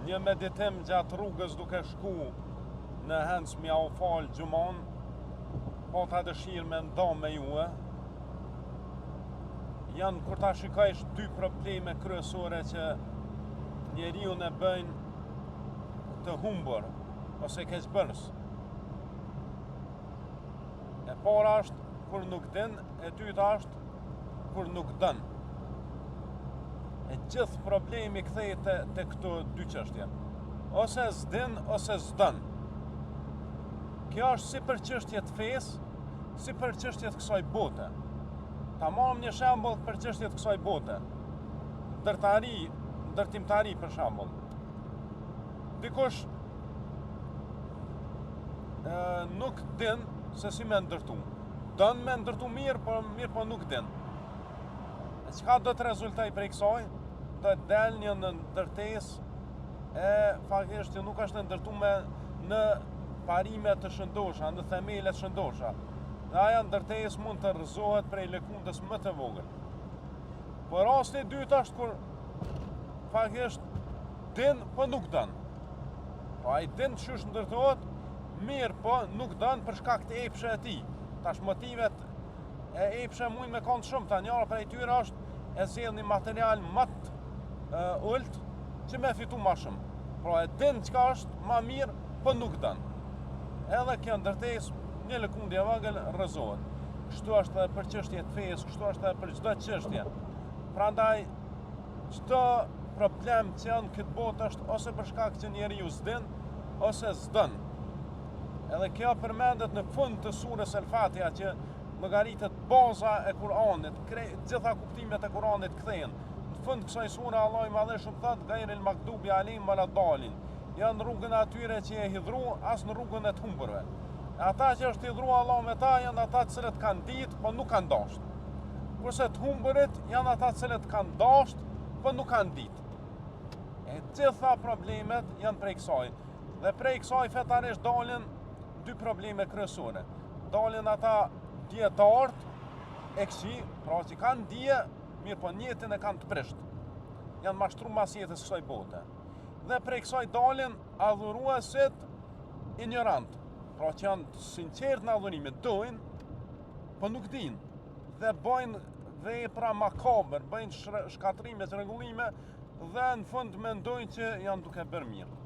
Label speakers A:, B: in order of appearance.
A: një meditim gjatë rrugës duke shku në hens mja u falë gjumon, po ta dëshirë me nda me juë. Janë, kur ta shikajsh, dy probleme kryesore që njeriu e bëjnë të humbur, ose keqbërës. E para është kur nuk din, e dyta është kur nuk dën. E gjithë problemi kthehet te këto dy çështje. Ose s'din, ose s'dën. Kjo është si për çështje të fesë, si për çështje të kësaj bote. Ta marrim një shembull për çështje të kësaj bote. Ndërtimtari për shembull. Dikush nuk din se si me ndërtu. Dën me ndërtu mirë, po nuk din. E çka do të rezultoj prej kësaj? Do të del një ndërtesë e faktikisht që nuk është ndërtuar në parime të shëndosha, në themele të shëndosha. Dhe aja ndërtesë mund të rrëzohet prej lëkundës më të vogël. Por rasti i dytë është kur faktikisht din, po nuk dën. Po ai din çysh ndërtohet, mirë, po nuk dën për shkak të epshë e tij. Tash motivet e epshë mund me kanë shumë, ta njëra prej tyre është e zgjedh një material më të ult që me fitu ma shumë. Pra e din çka është ma mirë, po nuk dën. Edhe kjo ndërtesë, një lëkundje vogël rrëzohet. Kështu është edhe për çështje të fesë, kështu është edhe për çdo çështje. Prandaj çdo problem që janë këtë botë është ose për shkak që njeriu s'din, ose s'dën. Edhe kjo përmendet në fund të surës El-Fatiha që llogaritet baza e Kur'anit, gjitha kuptimet e Kur'anit kthehen. Në fund kësaj sure Allah i Madhëshëm thot gairil makdubi alehim waladhdallin. Janë rrugën e atyre që e hidhru, as në rrugën e të humburve. Ata që është hidhru Allah me ta janë ata të cilët kanë ditë, po nuk kanë dashur. Kurse të humburit janë ata të cilët kanë dashur, po nuk kanë ditë. E gjitha problemet janë prej kësaj. Dhe prej kësaj fetarisht dalin dy probleme kryesore. Dalin ata dietarët e këqij, pra që kanë dije, mirë po jetën e kanë të prisht. Janë mashtruar mas jetës kësaj bote. Dhe prej kësaj dalin adhuruesit ignorant, pra që janë sinqert në adhurimin, dojnë, po nuk dinë. Dhe bëjnë vepra makabër, bëjnë shkatrime, rregullime, dhe në fund mendojnë që janë duke bërë mirë.